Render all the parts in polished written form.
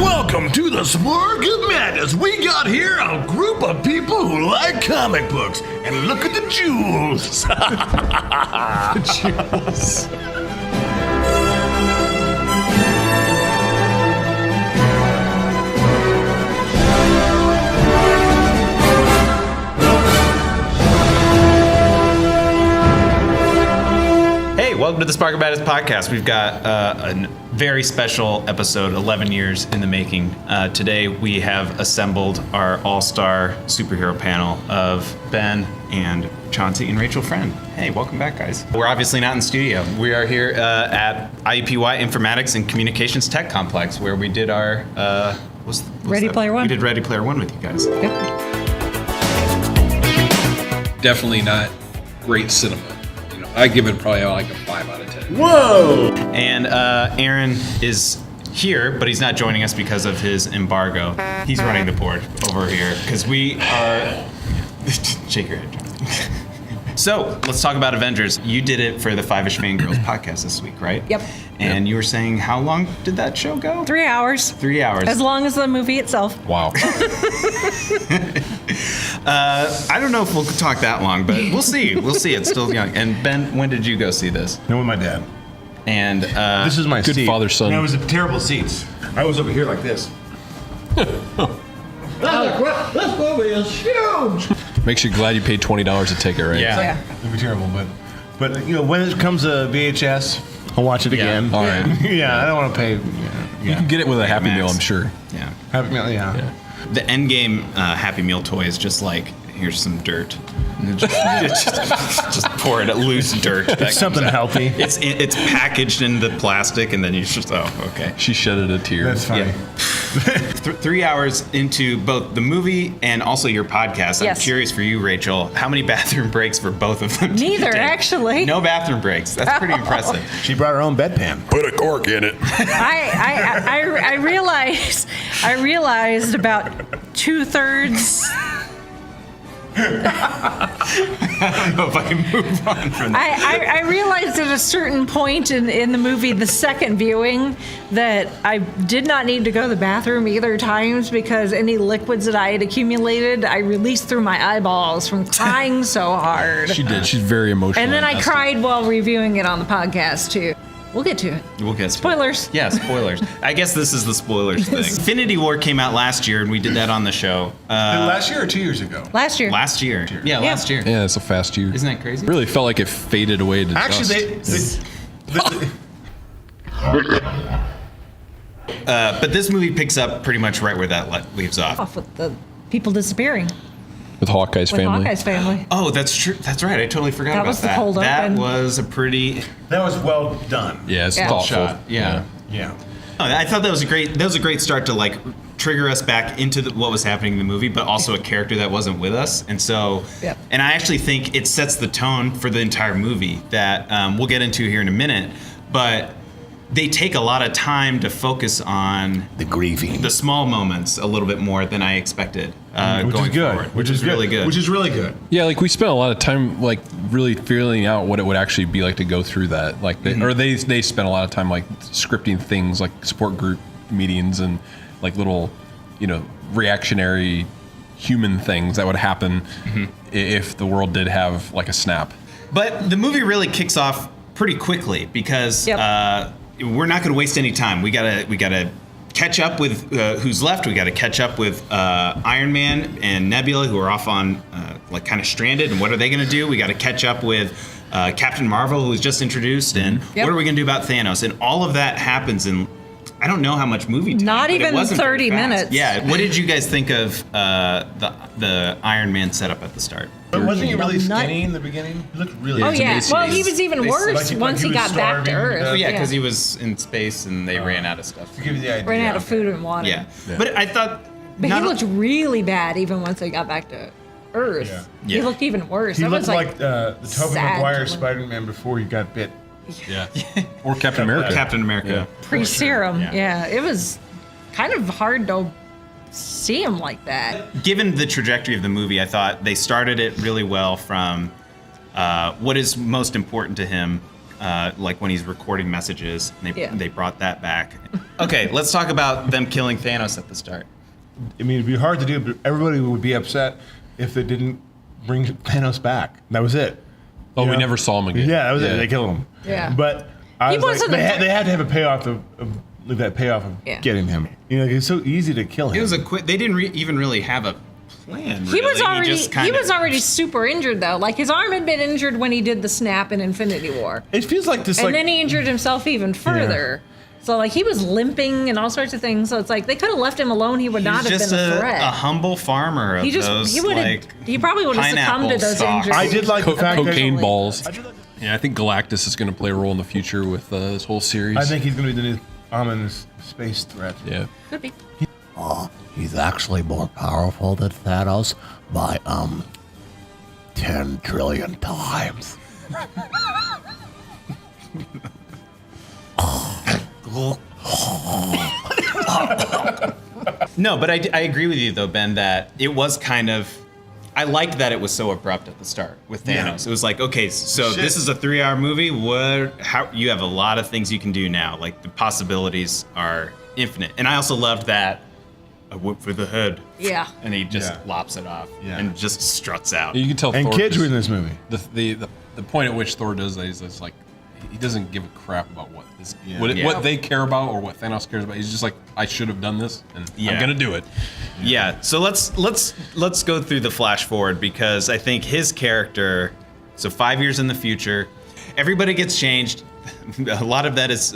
Welcome to the Spark of Madness. We got here a group of people who like comic books. And look at the jewels. The jewels. Hey, welcome to the Spark of Madness podcast. We've got a very special episode, 11 years in the making. Today we have assembled our all-star superhero panel of Ben and Chauncey and Rachel Frend. Hey, welcome back, guys. We're obviously not in studio. We are here at IUPUI Informatics and Communications Tech Complex, where we did our Ready Player One. We did Ready Player One with you guys. Yep. Definitely not great cinema. I give it probably like a 5 out of 10. Whoa! And Aaron is here, but he's not joining us because of his embargo. He's running the board over here because we are. Shake your head, John. So let's talk about Avengers. You did it for the Five-ish Fangirls podcast this week, right? Yep. And you were saying, how long did that show go? 3 hours. 3 hours. As long as the movie itself. Wow. I don't know if we'll talk that long, but we'll see. We'll see. It's still young. And Ben, when did you go see this? No, with my dad. And This is my Good seat. father-son. And it was terrible seats. I was over here like this. This movie is huge. Makes you glad you paid $20 a ticket, right? yeah. It'd be terrible, but you know, when it comes to VHS, I'll watch it again. All right. Yeah, I don't want to pay. You can get it with a Happy Max. Meal, I'm sure. Yeah. Happy Meal, yeah. The Endgame Happy Meal toy is just like, here's some dirt. And just pour it loose dirt. It's something healthy. It's packaged in the plastic, and then you just, okay. She shedded a tear. That's funny. Yeah. 3 hours into both the movie and also your podcast. I'm Yes. curious for you, Rachel, how many bathroom breaks for both of them? did you Neither, take? actually. No bathroom breaks. That's pretty impressive. She brought her own bedpan. Put a cork in it. I realized about 2/3. I don't know if I can move on from that. I realized at a certain point in the movie, the second viewing, that I did not need to go to the bathroom either times because any liquids that I had accumulated, I released through my eyeballs from crying so hard. She did. She's very emotional. And then I cried while reviewing it on the podcast too. We'll get to it. We'll get Spoilers. Yeah, spoilers. I guess this is the spoilers thing. Infinity War came out last year, and we did that on the show. Last year or 2 years ago? Last year. Last year. Yeah, last year. Yeah, it's a fast year. Isn't that crazy? Really felt like it faded away to Actually, dust. But this movie picks up pretty much right where that leaves off. Off with the people disappearing. With Hawkeye's With family. Hawkeye's family. Oh, that's true. That's right. I totally forgot That about was the that. cold That open. was a pretty that was well done. Yeah, it's Yeah. thoughtful. shot. Yeah. Yeah. Oh, I thought that was a great start to like trigger us back into what was happening in the movie, but also a character that wasn't with us. And so, Yep. and I actually think it sets the tone for the entire movie that we'll get into here in a minute. But they take a lot of time to focus on The grieving. the small moments a little bit more than I expected. Which going is good. forward, which is really good. Which is really good. Yeah, like we spent a lot of time like really feeling out what it would actually be like to go through that. Like, they spent a lot of time like scripting things like support group meetings and like little, reactionary human things that would happen if the world did have like a snap. But the movie really kicks off pretty quickly because Yep. we're not going to waste any time. We gotta catch up with who's left. We got to catch up with Iron Man and Nebula, who are off on like kind of stranded. And what are they going to do? We got to catch up with Captain Marvel, who was just introduced, and Yep. what are we going to do about Thanos? And all of that happens in. I don't know how much movie time. Not but it even wasn't very 30 fast. minutes. Yeah. What did you guys think of the Iron Man setup at the start? But wasn't he really Nut- skinny in the beginning? He looked really Oh yeah. amazing. Well, he was even worse like once he he was got back to starving Earth. to death. Oh yeah, because he was in space and they ran out of stuff. To give you the idea. ran out of food and water. Yeah. But I thought. But he not- looked really bad even once they got back to Earth. Yeah. He looked even worse. He That looked was like the Tobey sad Maguire to look. Spider-Man before he got bit. Yeah. Or Captain America. Captain America. pre-serum. Yeah. Yeah, it was kind of hard to see him like that. Given the trajectory of the movie, I thought they started it really well from what is most important to him, like when he's recording messages. And they brought that back. Okay, let's talk about them killing Thanos at the start. I mean, it'd be hard to do, but everybody would be upset if they didn't bring Thanos back. That was it. Oh, You we know? never saw him again. Yeah, that was it. They killed him. Yeah. But I He was like, wasn't they had to have a payoff of that payoff of Yeah. getting him. You know, like, it's so easy to kill him. It was a quick. They didn't even really have a plan. He was really. already super injured though. Like his arm had been injured when he did the snap in Infinity War, It feels like this, and then he injured himself even further. So like he was limping and all sorts of things. So it's like they could have left him alone. He would not have just been a threat. a humble farmer of he probably would have succumbed to those stalks. injuries. I did like the fact Cocaine that balls. Yeah, I think Galactus is going to play a role in the future with this whole series. I think he's going to be the new ominous space threat. Yeah. Could be. He's actually more powerful than Thanos by 10 trillion times. No, but I agree with you though, Ben, that it was kind of. I liked that it was so abrupt at the start with Thanos. It was like, okay, so this is a 3-hour movie. How you have a lot of things you can do now. Like the possibilities are infinite. And I also loved that I went for the head. Yeah. And he just lops it off and just struts out. You can tell. And Thor kids were in just- this movie. The point at which Thor does that is like he doesn't give a crap about what Yeah. what they care about or what Thanos cares about. He's just like, I should have done this, and I'm gonna do it. Yeah. So let's go through the flash forward because I think his character. So 5 years in the future, everybody gets changed. A lot of that is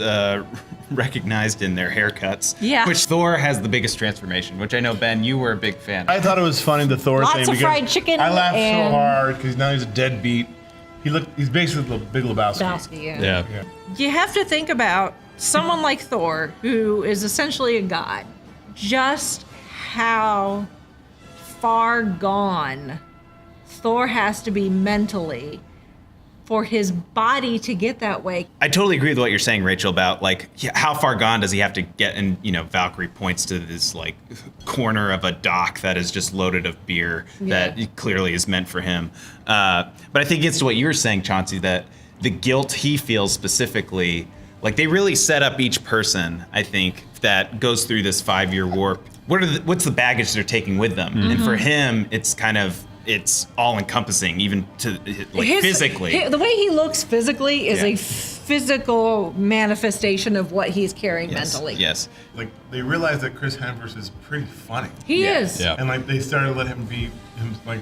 recognized in their haircuts. Yeah. Which Thor has the biggest transformation, which I know Ben, you were a big fan. I thought it was funny, the Thor Lots thing. of because fried chicken I laughed so and- hard because now he's a deadbeat. He's basically the Big Lebowski. Lebowski, yeah. Yeah. You have to think about someone like Thor, who is essentially a god, just how far gone Thor has to be mentally for his body to get that way. I totally agree with what you're saying, Rachel, about like how far gone does he have to get? And Valkyrie points to this like corner of a dock that is just loaded of beer that clearly is meant for him. But I think it's to what you were saying, Chauncey, that the guilt he feels specifically, like they really set up each person, I think, that goes through this 5-year warp. What's the baggage they're taking with them? And for him, it's kind of, it's all encompassing, even to like physically. The way he looks physically is a physical manifestation of what he's carrying mentally. Yes. Like they realized that Chris Hemsworth is pretty funny, He is. Yeah. and like they started to let him be him like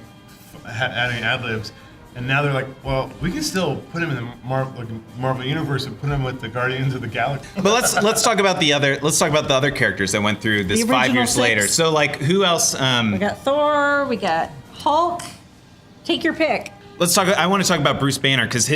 adding ad libs, and now they're like, well, we can still put him in the Marvel universe and put him with the Guardians of the Galaxy. But let's talk about the other characters that went through this The 5 original years 6. later. So like who else? We got Thor, we got Hulk. Take your pick. I want to talk about Bruce Banner because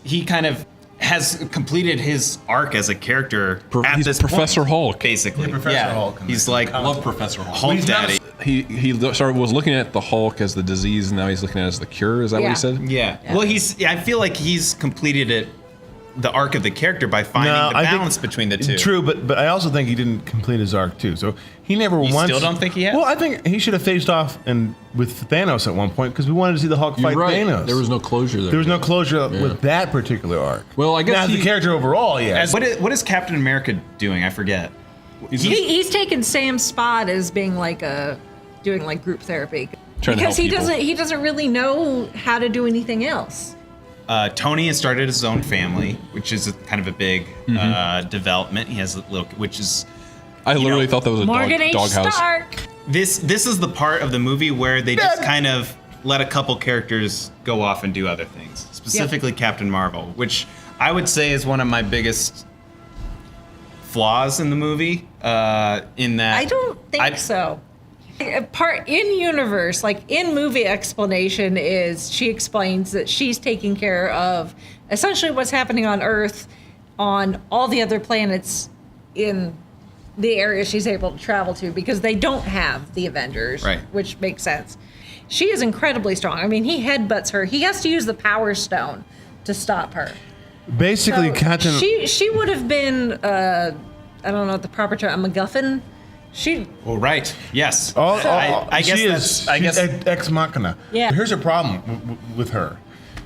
he kind of has completed his arc as a character at He's this Professor point, Hulk. basically. Yeah, Professor Hulk in He's the like I love Professor Hulk. Hulk He's not Daddy. He was looking at the Hulk as the disease, and now he's looking at it as the cure. Is that what Yeah. he said? Yeah. Well, I feel like he's completed it, the arc of the character by finding the I think- balance between the two. True, but I also think he didn't complete his arc too. So he never You once. still don't think he has? Well, I think he should have faced off with Thanos at one point because we wanted to see the Hulk fight Thanos. There was no closure there. There was no closure with that particular arc. Well, I guess now, the character overall, yeah. What is Captain America doing? I forget. He's taken Sam's spot as being doing like group therapy Trying to because help people. he doesn't really know how to do anything else. Tony has started his own family, which is kind of a big development. He has a little, which is. I literally thought that was a Morgan H. doghouse. Stark. This is the part of the movie where they just kind of let a couple characters go off and do other things. Specifically Captain Marvel, which I would say is one of my biggest flaws in the movie. In that I don't think so. Part in universe, like in movie explanation, is she explains that she's taking care of essentially what's happening on Earth, on all the other planets in the area she's able to travel to because they don't have the Avengers, Right. which makes sense. She is incredibly strong. I mean, he headbutts her. He has to use the Power Stone to stop her. Basically, So Captain. She would have been I don't know what the proper term, a MacGuffin. Well, right. Yes. I guess she's ex machina. Yeah. Here's a problem with her.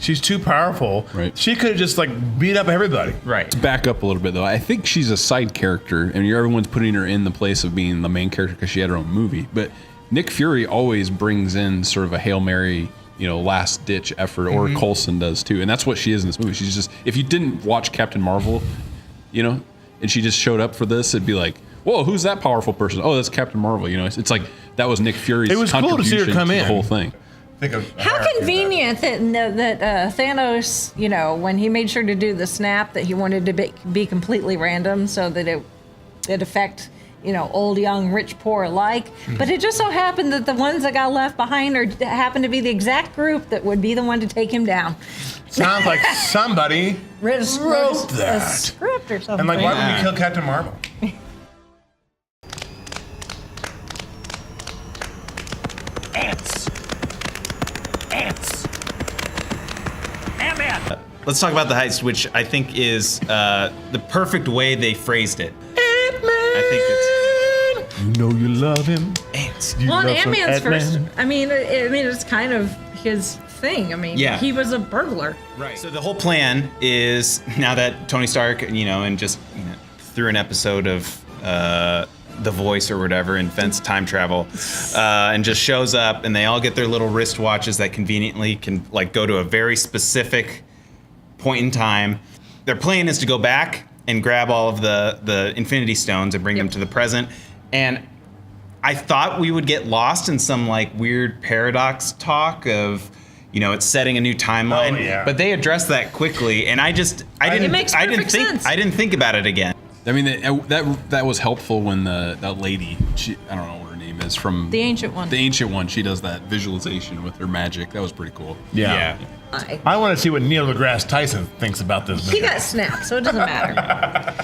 She's too powerful. Right. She could have just like beat up everybody. Right. To back up a little bit though, I think she's a side character, and everyone's putting her in the place of being the main character because she had her own movie. But Nick Fury always brings in sort of a Hail Mary, last ditch effort, or Coulson does too, and that's what she is in this movie. She's just, if you didn't watch Captain Marvel, and she just showed up for this, it'd be like, whoa, who's that powerful person? Oh, that's Captain Marvel. It's like that was Nick Fury's It was cool to see her contribution come to in. the whole thing. How convenient that Thanos, when he made sure to do the snap, that he wanted to be completely random so that it affect, old, young, rich, poor alike. But it just so happened that the ones that got left behind happened to be the exact group that would be the one to take him down. Sounds like somebody Wrote that. a script or something. And like, why would we kill Captain Marvel? Ants. Ant-Man. Let's talk about the heist, which I think is the perfect way they phrased it. I think You know you love him. it's ants. You Well, love some Ant-Man's first. Ant-Man. I mean, it's kind of his thing. I mean, Yeah. he was a burglar. Right. So the whole plan is, now that Tony Stark, and just through an episode of The Voice or whatever, invents time travel, and just shows up, and they all get their little wristwatches that conveniently can go to a very specific point in time. Their plan is to go back and grab all of the Infinity Stones and bring them to the present. And I thought we would get lost in some weird paradox talk of, it's setting a new timeline. Oh, yeah. But they addressed that quickly, and I didn't makes perfect sense. I didn't think about it again. I mean, that was helpful when that lady, I don't know what her name is, from The Ancient One. The Ancient One, she does that visualization with her magic. That was pretty cool. Yeah. I want to see what Neil deGrasse Tyson thinks about this. He got snapped, so it doesn't matter.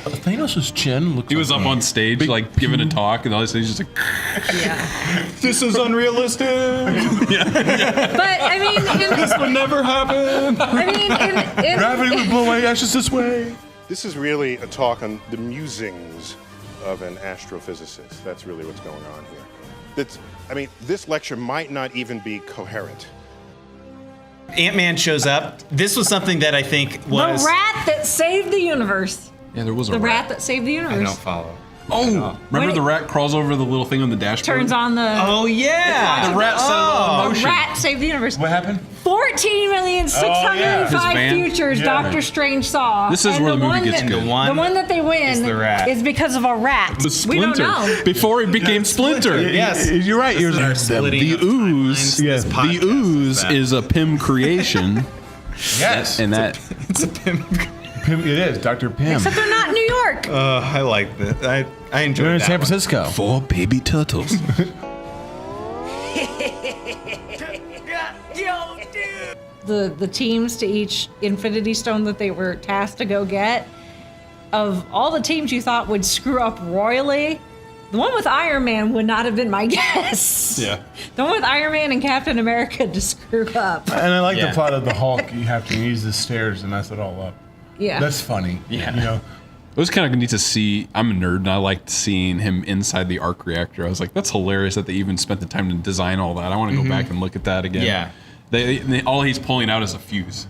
Thanos' chin looks. He was up on stage, giving a talk, and all this, he's just like, Yeah. This is unrealistic. But I mean, this would never happen. Gravity would blow my ashes this way. This is really a talk on the musings of an astrophysicist. That's really what's going on here. This lecture might not even be coherent. Ant-Man shows up. This was something that I think was... the rat that saved the universe. Yeah, there was a The rat that saved the I universe. don't follow. Oh, remember Wait. the rat crawls over the little thing on the dashboard? Turns on the. Oh, yeah. The rat set it all in The motion. rat saved the universe. What happened? 14,605 His van? futures Yeah. Doctor Strange saw. This is And where the movie one gets that- good. The one The one that they win is the rat. is because of a rat. The We don't Splinter. know. Before he became Splinter. Yes. You're right. This is our splitting The of ooze, timelines. yes, This the podcast The ooze that. is a Pym creation, Yes. and that It's a pimp. Pim, it is Dr. Pim. Except they're not in New York. I like that. I enjoyed They're in that San one. Francisco. 4 baby turtles. The teams to each Infinity Stone that they were tasked to go get, of all the teams you thought would screw up royally, the one with Iron Man would not have been my guess. Yeah. The one with Iron Man and Captain America to screw up. And I like Yeah. the plot of the Hulk. You have to use the stairs to mess it all up. Yeah. That's funny. Yeah. It was kind of neat to see. I'm a nerd, and I liked seeing him inside the arc reactor. I was like, that's hilarious that they even spent the time to design all that. I want to go back and look at that again. Yeah. All he's pulling out is a fuse.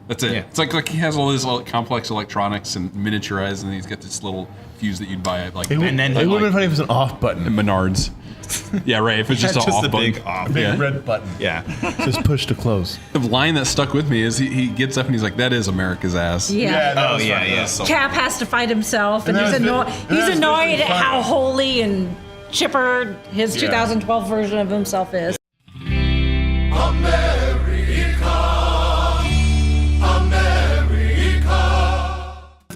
That's it. Yeah. It's like he has all his complex electronics and miniaturized, and he's got this little fuse that you'd buy at It would And then have like- been funny if it was an off button. Menards. Yeah, right. If it's just an Just off a button. big off. A big Yeah. red button. Yeah. Just push to close. The line that stuck with me is he gets up and he's like, "That is America's ass." Yeah. that Oh, was yeah, funny. yeah. So- Cap has to fight himself, and And he's, that was he's visually annoyed at funny. how holy and chipper his Yeah. 2012 version of himself is.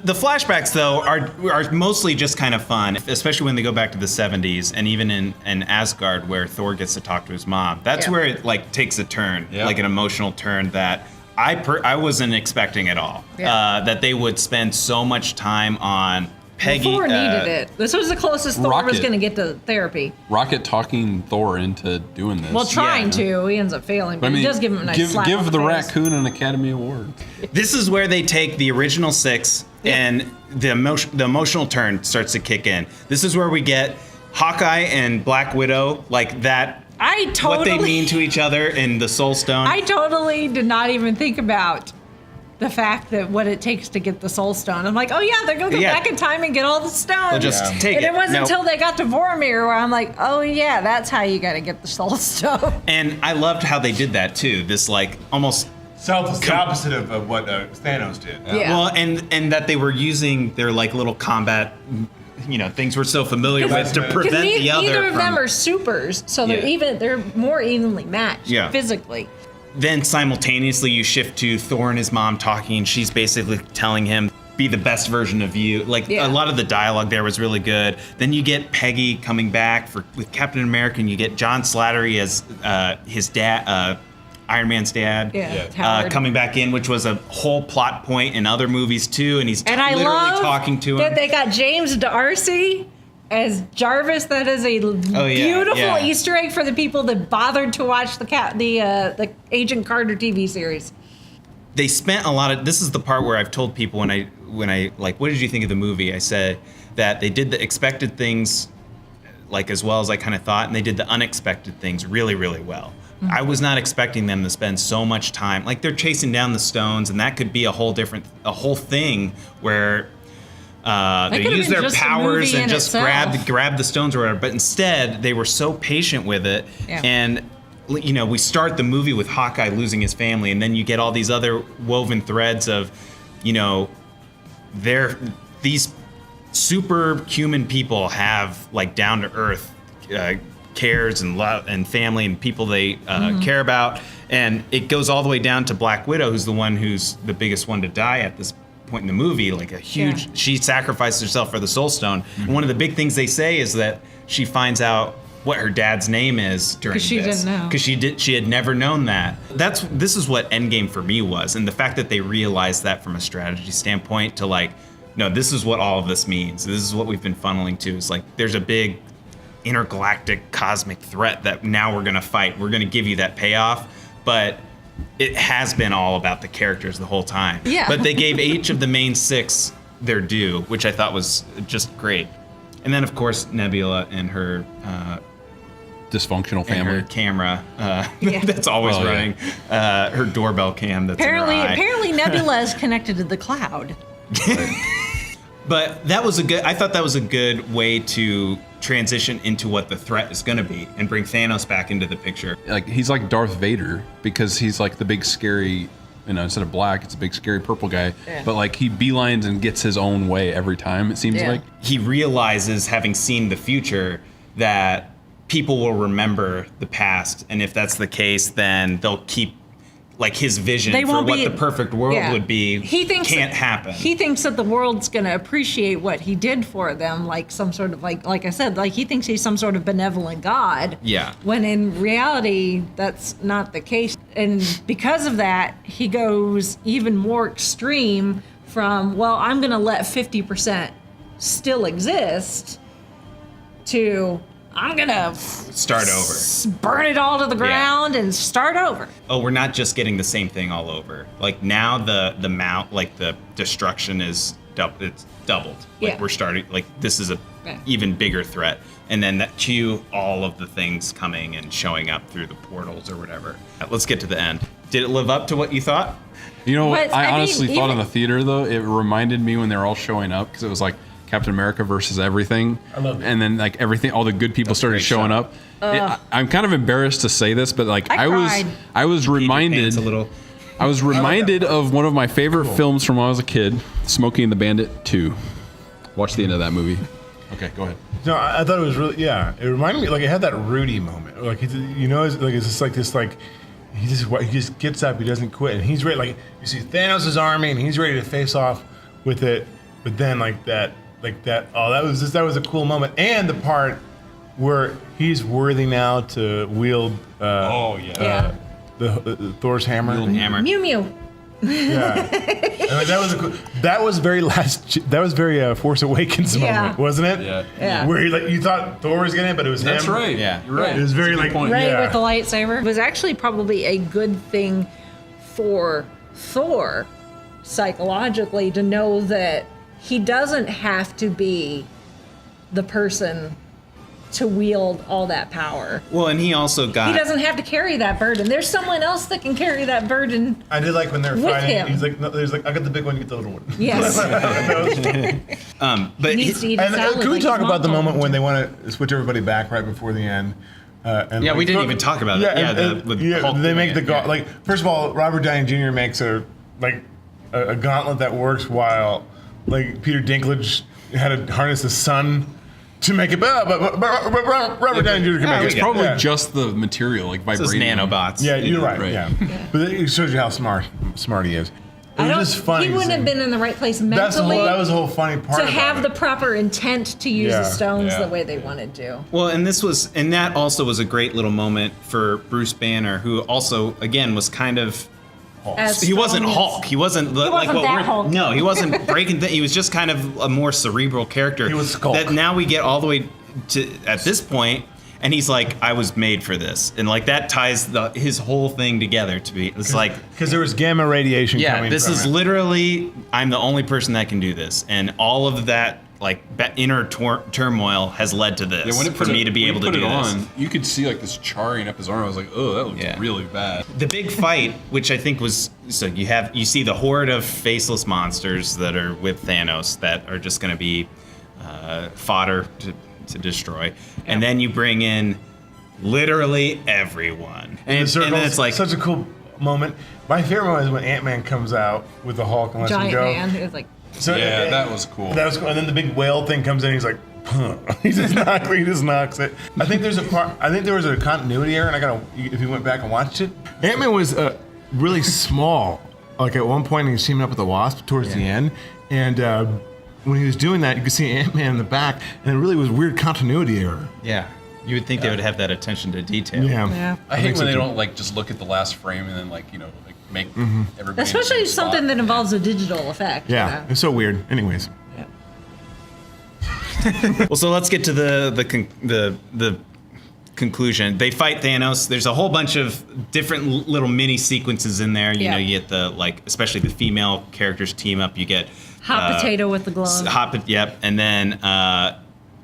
The flashbacks, though, are mostly just kind of fun, especially when they go back to the 70s, and even in Asgard, where Thor gets to talk to his mom. That's Yeah. where it takes a turn, Yeah. like an emotional turn that I wasn't expecting at all. Yeah. That they would spend so much time on Peggy. Thor needed it. This was the closest Thor was Rocket. going to get to therapy. Rocket talking Thor into doing this. Well, trying Yeah. to. He ends up failing, but I mean, he does give him a nice slap on give the face. raccoon an Academy Award. This is where they take the original six and the emotional turn starts to kick in. This is where we get Hawkeye and Black Widow, like that what they mean to each other in the Soul Stone. I totally did not even think about the fact that what it takes to get the Soul Stone. I'm like, oh yeah, they're gonna go Yeah. back in time and get all the stones. They'll just take and it. it wasn't No. until they got to Vormir where I'm like, oh yeah, that's how you gotta get the Soul Stone. And I loved how they did that too. This like almost It's the opposite of what Thanos did. Yeah. well, and that they were using their like little combat, things we're so familiar with to prevent the other. Neither of from, them are supers, so Yeah. they're more evenly matched physically. Then simultaneously you shift to Thor and his mom talking, and she's basically telling him, be the best version of you. A lot of the dialogue there was really good. Then you get Peggy coming back with Captain America, and you get John Slattery as his dad, Iron Man's dad, coming back in, which was a whole plot point in other movies too, and he's And I literally love talking to him. that they got James D'Arcy as Jarvis. That is a beautiful Easter egg for the people that bothered to watch the Agent Carter TV series. They spent a lot of. This is the part where I've told people when I like, what did you think of the movie? I said that they did the expected things like as well as I kind of thought, and they did the unexpected things really, really well. Mm-hmm. I was not expecting them to spend so much time. Like they're chasing down the stones, and that could be a whole thing where they use their powers and just grab the stones or whatever. But instead, they were so patient with it, and we start the movie with Hawkeye losing his family, and then you get all these other woven threads of, these superhuman people have like down to earth cares and love and family and people they care about, and it goes all the way down to Black Widow, who's the biggest one to die at this point in the movie. Like she sacrificed herself for the Soul Stone. And one of the big things they say is that she finds out what her dad's name is during this. Because she didn't know. Because she had never known that. This is what Endgame for me was, and the fact that they realized that from a strategy standpoint to like, no, this is what all of this means. This is what we've been funneling to. It's like there's a big intergalactic cosmic threat that now we're gonna fight. We're gonna give you that payoff, but it has been all about the characters the whole time. Yeah. But they gave each of the main six their due, which I thought was just great. And then of course Nebula and her dysfunctional and family. her camera that's always running. Her doorbell cam that's in her eye. Apparently Nebula is connected to the cloud. But I thought that was a good way to transition into what the threat is going to be and bring Thanos back into the picture. Like he's like Darth Vader because he's like the big scary, instead of black, it's a big scary purple guy. Yeah. But like he beelines and gets his own way every time, it seems like. He realizes, having seen the future, that people will remember the past, and if that's the case, then they'll keep like his vision for what the perfect world would be. Can't happen. He thinks that the world's going to appreciate what he did for them, like some sort of like I said, like he thinks he's some sort of benevolent god. Yeah. When in reality, that's not the case, and because of that, he goes even more extreme from I'm going to let 50% still exist to I'm gonna start over, burn it all to the ground, and start over. Oh, we're not just getting the same thing all over. Like now, the amount, like the destruction is it's doubled. Like we're starting. Like this is a even bigger threat, and then that cue all of the things coming and showing up through the portals or whatever. Let's get to the end. Did it live up to what you thought? You know what? I honestly thought in the theater though, it reminded me when they were all showing up because it was like Captain America versus everything. I love it. And then like everything, all the good people started showing up. I'm kind of embarrassed to say this, but like I was reminded of one of my favorite films from when I was a kid, Smokey and the Bandit 2. Watch the end of that movie. Okay, go ahead. No, I thought it was really, it reminded me, like it had that Rudy moment. Like, it's just like this, like, he just gets up, he doesn't quit, and he's ready. Like, you see Thanos' army, and he's ready to face off with it, but then that was a cool moment. And the part where he's worthy now to wield the Thor's hammer. Mew Mew. Yeah, and like, that was very Force Awakens moment, wasn't it? Yeah. Where you thought Thor was getting it, but it was him. That's right. Yeah, you're right. It was very Ray with the lightsaber. It was actually probably a good thing for Thor psychologically to know that he doesn't have to be the person to wield all that power. Well, and he also got. He doesn't have to carry that burden. There's someone else that can carry that burden. I did like when they're With fighting. him. He's like, no, there's like, I got the big one, you get the little one. Yes. But He needs to eat a And salad can we like talk his about the mom told moment him when to. they want to switch everybody back right before the end? And Yeah, like, we didn't even talk about it. Yeah, Hulk they doing make the it, yeah. like. First of all, Robert Downey Jr. makes a gauntlet that works while like Peter Dinklage had to harness the sun to make it. But Robert Downey Jr. can make It's it. probably Yeah. just the material, like It's just vibranium. nanobots. Yeah, you're right. Right. Yeah, but it shows you how smart he is. It I was don't, just funny. he to wouldn't see. have been in the right place That mentally was the whole funny part. to about have it. the proper intent to use Yeah, the stones yeah. the way they wanted to. Well, and that also was a great little moment for Bruce Banner, who also, again, was kind of. As He wasn't strong as- Hulk. He wasn't like wasn't what that we're. Hulk. No, he wasn't breaking. He was just kind of a more cerebral character. He was Skulk. That now we get all the way to at this point, and he's like, "I was made for this," and like that ties his whole thing together to be. It's like, because there was gamma radiation. yeah, coming this from is it. literally. I'm the only person that can do this, and all of that like inner turmoil has led to this. Yeah, when it for me to be able to do this. you could see like this charring up his arm. I was like, oh, that looks Yeah. really bad. The big fight, which I think was so you see the horde of faceless monsters that are with Thanos that are just going to be fodder to destroy, and then you bring in literally everyone, and then it's like such a cool moment. My favorite moment is when Ant-Man comes out with the Hulk and lets him Giant go. man. It was like, So Yeah, that was cool. That was cool. And then the big whale thing comes in. He's like, huh. he just knocks it. I think there was a continuity error, and if you went back and watched it, Ant-Man was really small. Like at one point, he was teaming up with the Wasp towards the end, and when he was doing that, you could see Ant-Man in the back, and it really was weird continuity error. yeah, you would think they would have that attention to detail. yeah. I hate think so when they too. don't like just look at the last frame and then like make everybody. Especially in the same something spot. that involves a digital effect. Yeah, you know? it's so weird. Anyways, Well, so let's get to the conclusion. They fight Thanos. There's a whole bunch of different little mini sequences in there. You Yeah. know, you get the especially the female characters team up. You get Hot potato with the glove. Yep, and then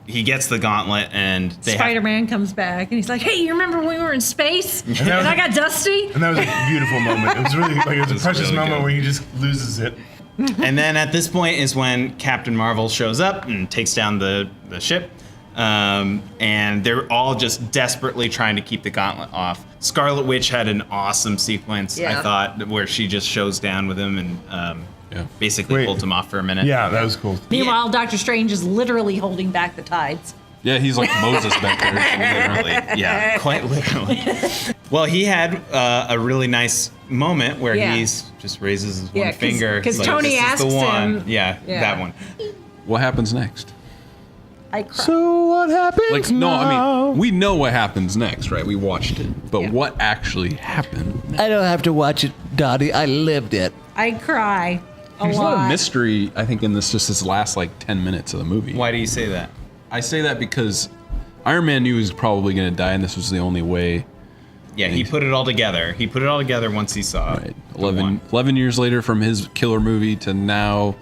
he gets the gauntlet, and they have, Spider-Man comes back and he's like, "Hey, you remember when we were in space and that was- I got dusty?" and that was a beautiful moment. It was really like it was a precious really moment good. where he just loses it. and then at this point is when Captain Marvel shows up and takes down the ship. And they're all just desperately trying to keep the gauntlet off. Scarlet Witch had an awesome sequence, I Yeah. thought, where she just shows down with him and basically Wait. holds him off for a minute. Yeah, that was cool. Meanwhile, Doctor Strange is literally holding back the tides. Yeah, he's like Moses back there. Literally, yeah, quite literally. Well, he had a really nice moment where Yeah. he's just raises his Yeah, one finger. 'cause He's Tony "This is asks the one." him- Yeah, Yeah. that one. What happens next? I cry. So what happens? Like, no, I mean, we know what happens next, right? We watched it, but Yeah. what actually happened? I don't have to watch it, Dottie. I lived it. I cry a There's a lot of lot. mystery, I think, in this last like 10 minutes of the movie. Why do you say that? I say that because Iron Man knew he was probably going to die, and this was the only way. Yeah, he put it all together. He put it all together once he saw Right. the one. 11 years later from his killer movie to now,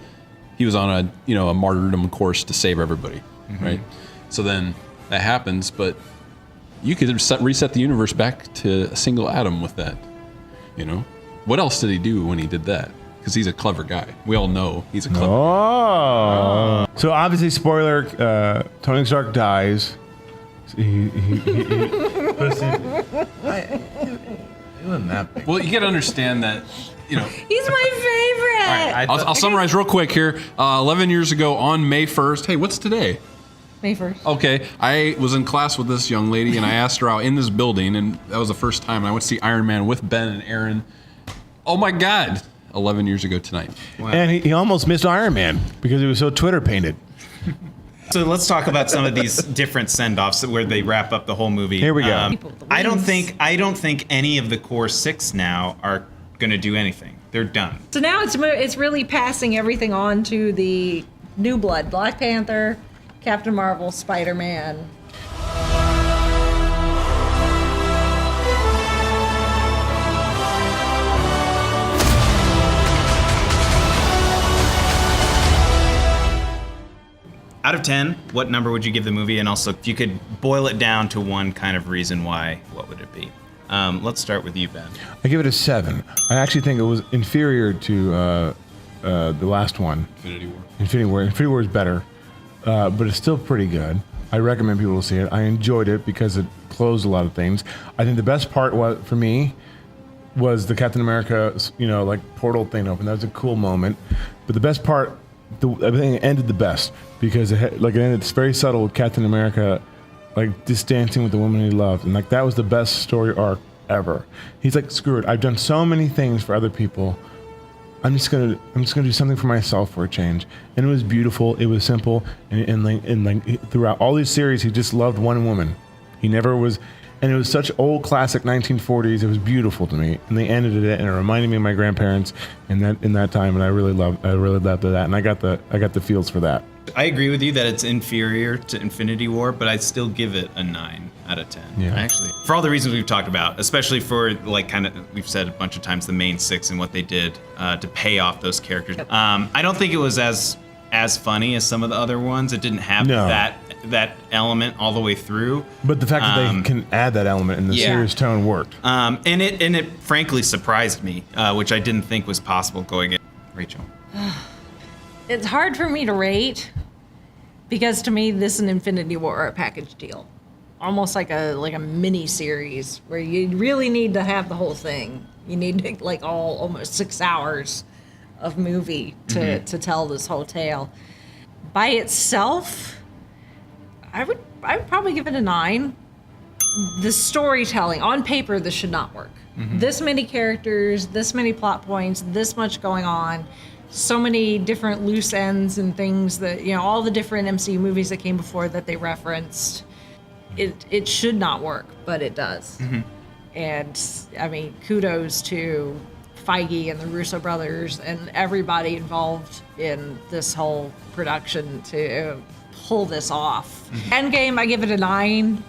he was on a martyrdom course to save everybody, right? So then that happens, but you could reset the universe back to a single atom with that. What else did he do when he did that? Because he's a clever guy. We all know he's a clever. Oh. So obviously, spoiler: Tony Stark dies. He puts it. It wasn't that big. Well, you got to understand that. He's my favorite. I'll summarize real quick here. 11 years ago on May 1st. Hey, what's today? May 1st. Okay, I was in class with this young lady, and I asked her out in this building, and that was the first time. And I went to see Iron Man with Ben and Aaron. Oh my God! 11 years ago tonight. And he almost missed Iron Man because he was so Twitter painted. So let's talk about some of these different send-offs where they wrap up the whole movie. Here we go. People with the I don't wings. think any of the core six now are going to do anything. They're done. So now it's really passing everything on to the new blood: Black Panther, Captain Marvel, Spider-Man. out of 10, what number would you give the movie? And also, if you could boil it down to one kind of reason why, what would it be? Let's start with you, Ben. I give it a 7. I actually think it was inferior to the last one. Infinity War. Infinity War is better, but it's still pretty good. I recommend people to see it. I enjoyed it because it closed a lot of things. I think the best part for me was the Captain America, portal thing open. That was a cool moment. But the best part, everything ended the best because it ended. It's very subtle with Captain America, just dancing with the woman he loved, and that was the best story arc ever. He's like, screw it. I've done so many things for other people. I'm just gonna do something for myself for a change. And it was beautiful. It was simple. And throughout all these series, he just loved one woman. He never was. And it was such old classic 1940s. It was beautiful to me. And they ended it, and it reminded me of my grandparents in that time. And I really loved that. And I got the feels for that. I agree with you that it's inferior to Infinity War, but I'd still give it a 9 out of 10. Yeah. Actually, for all the reasons we've talked about, especially for we've said a bunch of times, the main 6 and what they did to pay off those characters. I don't think it was as funny as some of the other ones. It didn't have that element all the way through. But the fact that they can add that element in the serious tone worked. And it frankly surprised me, which I didn't think was possible going in. Rachel. It's hard for me to rate because to me this is an Infinity War package deal, almost like a mini series where you really need to have the whole thing. You need almost 6 hours of movie to tell this whole tale. By itself, I would probably give it a 9. The storytelling on paper, this should not work. This many characters, this many plot points, this much going on. So many different loose ends and things that, all the different MCU movies that came before that they referenced. It should not work, but it does. And I mean, kudos to Feige and the Russo brothers and everybody involved in this whole production to pull this off. Endgame, I give it a 9.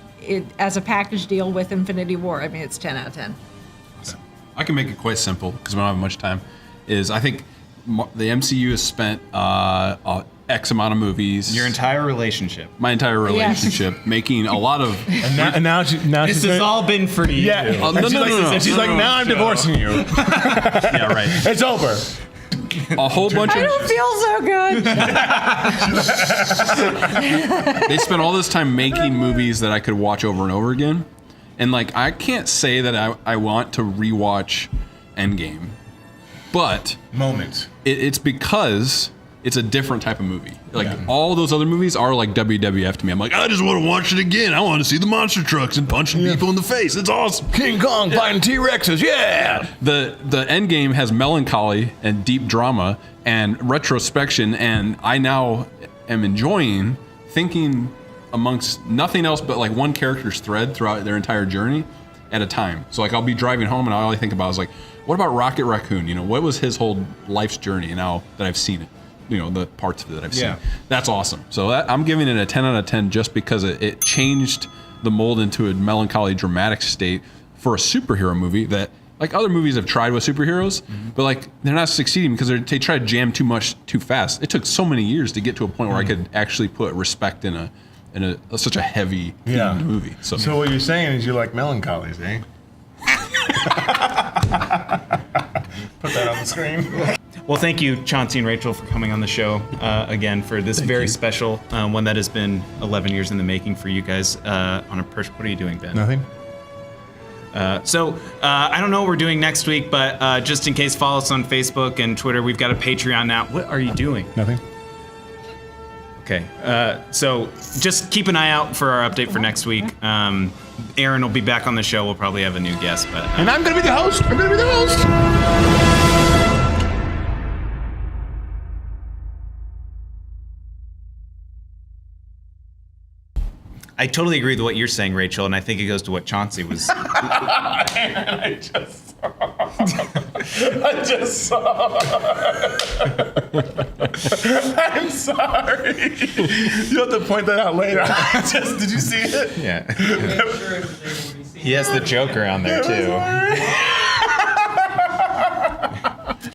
As a package deal with Infinity War, I mean, it's 10 out of 10. I can make it quite simple because we don't have much time. I think the MCU has spent X amount of movies. Your entire relationship. My entire relationship, making a lot of. And now this has all been for you. Yeah. No. She's like, now I'm divorcing you. Yeah, right. It's over. A whole bunch I don't feel so good. They spent all this time making movies that I could watch over and over again. And I can't say that I want to rewatch Endgame. But Moments. It's because it's a different type of movie. All those other movies are like WWF to me. I'm like, I just want to watch it again. I want to see the monster trucks and punching people in the face. It's awesome. King Kong fighting T-Rexes, yeah! The Endgame has melancholy and deep drama and retrospection, and I now am enjoying thinking amongst nothing else but one character's thread throughout their entire journey at a time. So I'll be driving home and all I think about is what about Rocket Raccoon? What was his whole life's journey now that I've seen it? The parts of it that I've seen. That's awesome. So I'm giving it a 10 out of 10 just because it changed the mold into a melancholy, dramatic state for a superhero movie that, other movies have tried with superheroes, but they're not succeeding because they try to jam too much too fast. It took so many years to get to a point where I could actually put respect in such a heavy themed movie. So what you're saying is you like melancholies, eh? Put that on the screen. Well, thank you, Chauncey and Rachel, for coming on the show again for this very special one that has been 11 years in the making for you guys. What are you doing, Ben? Nothing. So I don't know what we're doing next week, but just in case, follow us on Facebook and Twitter. We've got a Patreon now. What are you doing? Nothing. Okay. So just keep an eye out for our update for next week. Aaron will be back on the show. We'll probably have a new guest, but And I'm gonna be the host. I totally agree with what you're saying, Rachel, and I think it goes to what Chauncey was. I just saw. I'm sorry. You have to point that out later. Did you see it? Yeah. He has the Joker on there too.